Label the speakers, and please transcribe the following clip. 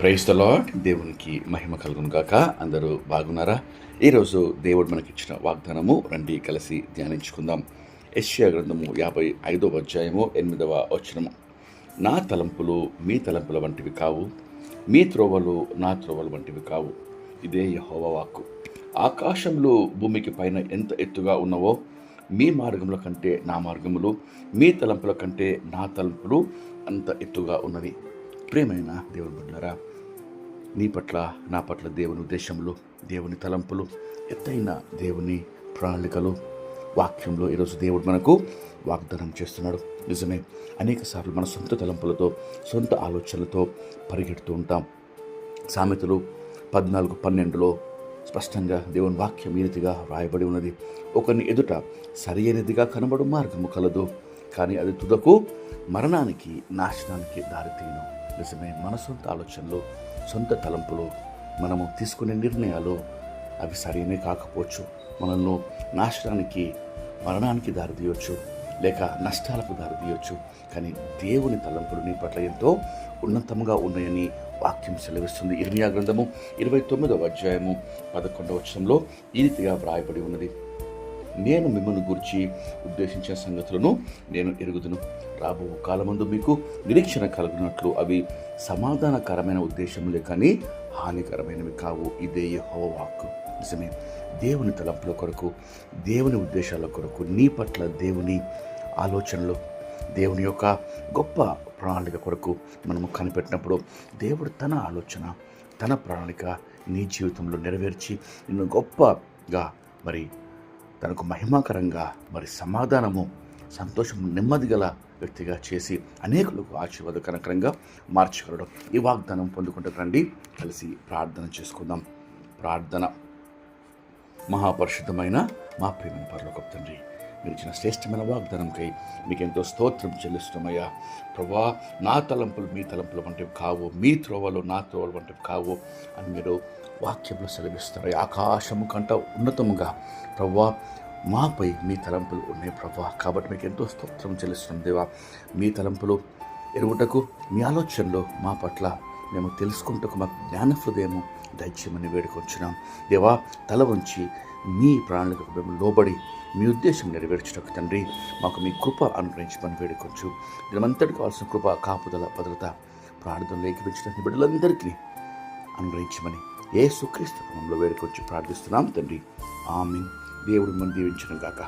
Speaker 1: Praise the lord. దేవునికి మహిమ కలుగును గాక. అందరూ బాగున్నారా? ఈరోజు దేవుడు మనకిచ్చిన వాగ్దానము రండి కలిసి ధ్యానించుకుందాం. యెషయా గ్రంథము 55వ అధ్యాయము 8వ వచనము. నా తలంపులు మీ తలంపుల వంటివి కావు, మీ త్రోవలు నా త్రోవల వంటివి కావు. ఇదే యెహోవా వాక్కు. ఆకాశములు భూమికి పైన ఎంత ఎత్తుగా ఉన్నవో, మీ మార్గముల కంటే నా మార్గములు, మీ తలంపుల కంటే నా తలంపులు అంత ఎత్తుగా ఉన్నవి. ప్రియమైన దేవుని బిడ్డలారా, నీ పట్ల నా పట్ల దేవుని ఉద్దేశములు, దేవుని తలంపులు, ఎత్తైన దేవుని ప్రణాళికలు వాక్యంలో ఈరోజు దేవుడు మనకు వాగ్దానం చేస్తున్నాడు. నిజమే, అనేక సార్లు మన సొంత తలంపులతో, సొంత ఆలోచనలతో పరిగెడుతూ ఉంటాం. సామెతలు 14:12లో స్పష్టంగా దేవుని వాక్యం ఈ రీతిగా రాయబడి ఉన్నది. ఒకరిని ఎదుట సరి అయినదిగా కనబడు మార్గము కలదు, కానీ అది తుదకు మరణానికి, నాశనానికి దారితీయను. నిజమే, మన సొంత ఆలోచనలు, సొంత తలంపులు, మనము తీసుకునే నిర్ణయాలు అవి సరైనవి కాకపోవచ్చు. మనల్ని నాశనానికి, మరణానికి దారితీయవచ్చు, లేక నష్టాలకు దారితీయవచ్చు. కానీ దేవుని తలంపులు నీ పట్ల ఎంతో ఉన్నతంగా ఉన్నాయని వాక్యం సెలవిస్తుంది. ఇర్మియా గ్రంథము 29వ అధ్యాయము 11వ వచనంలో ఈ రీతిగా వ్రాయబడి ఉన్నది. నేను మిమ్మల్ని గురించి ఉద్దేశించిన సంగతులను నేను ఎరుగుదును. రాబో కాలమందు మీకు నిరీక్షణ కలుగునట్లు అవి సమాధానకరమైన ఉద్దేశములే కానీ హానికరమైనవి కావు. ఇదే యెహోవా వాక్కు. నిజమే, దేవుని తలంపుల కొరకు, దేవుని ఉద్దేశాల కొరకు, నీ పట్ల దేవుని ఆలోచనలు, దేవుని యొక్క గొప్ప ప్రణాళిక కొరకు మనము కనిపెట్టినప్పుడు దేవుడు తన ఆలోచన, తన ప్రణాళిక నీ జీవితంలో నెరవేర్చి నిన్ను గొప్పగా తనకు మహిమాకరంగా సమాధానము, సంతోషము, నెమ్మది గల వ్యక్తిగా చేసి అనేకులకు ఆశీర్వాదకరంగా మార్చగలడు. ఈ వాగ్దానం పొందుకుంటే రండి కలిసి ప్రార్థన చేసుకుందాం. ప్రార్థన. మహాపరిశుద్ధమైన మా ప్రియమైన పరలోకపు తండ్రి, మీరు ఇచ్చిన శ్రేష్టమైన వాగ్దానంకై మీకు ఎంతో స్తోత్రం చెల్లిస్తున్నామయ్యా. ప్రభా, నా తలంపులు మీ తలంపుల వంటివి కావు, మీ త్రోవలు నా త్రోవలు వంటివి కావు అని మీరు వాక్యంలో సెలవిస్తారు. ఆకాశము కంట ఉన్నతముగా ప్రభా మాపై మీ తలంపులు ఉన్నాయి ప్రభా. కాబట్టి మీకు ఎంతో స్తోత్రం చెల్లిస్తున్నాం దేవా. మీ తలంపులు ఎరుగుటకు, మీ ఆలోచనలు మా పట్ల మేము తెలుసుకుంటకు మాకు జ్ఞాన హృదయము దయచేయమని వేడుకొంచున్నాం దేవా. తల వంచి మీ ప్రణాళికకు మేము లోబడి మీ ఉద్దేశం నెరవేర్చుటకు తండ్రి మాకు మీ కృప అనుగ్రహించమని వేడుకొంచు. దినమంతటి కావాల్సిన కృప, కాపుదల, భద్రత, ప్రార్థనలు ఏకీపించడానికి బిడ్డలందరికీ అనుగ్రహించమని యేసుక్రీస్తు నామములో వేడుకొంచి ప్రార్థిస్తున్నాం తండ్రి. ఆమేన్. దేవుడు మనం దీవించును గాక.